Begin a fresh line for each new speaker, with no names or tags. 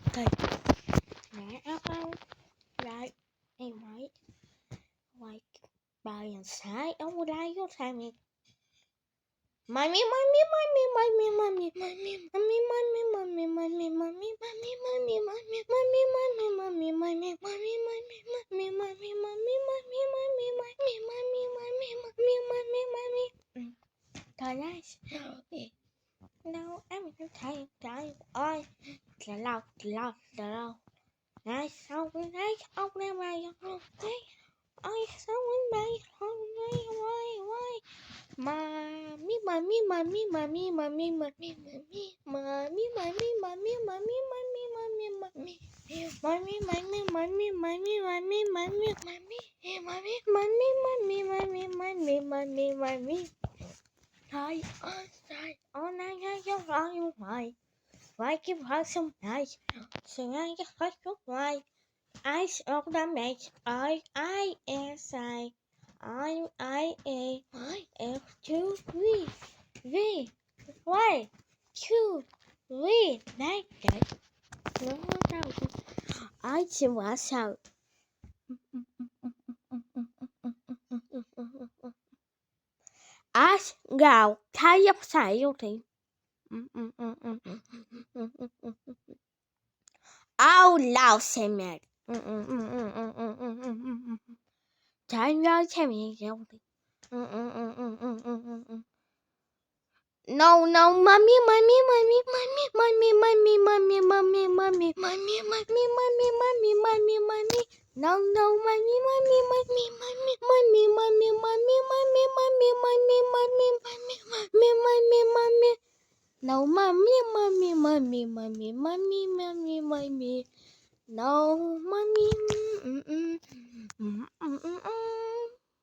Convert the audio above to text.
Okay. Right. Hey, right. Like by inside. Oh, like your timing. Mommy. Nice. No, I'm tired. Oi, loud. Nice. Oh, nice. Oh, my. Oi, someone nice. Why? Mommy. Hi, oh, now why give her some nice? So I just got to why. Eyes of the match. V. Y. Q. V. Đấy. Nó đâu? Ai chỉ quá sợ. Ai gào thái dốc xài vô thị. Out loud xem mẹ. Trái nhớ xem mẹ vô thị. No, mommy. No, No, mommy. No, mommy.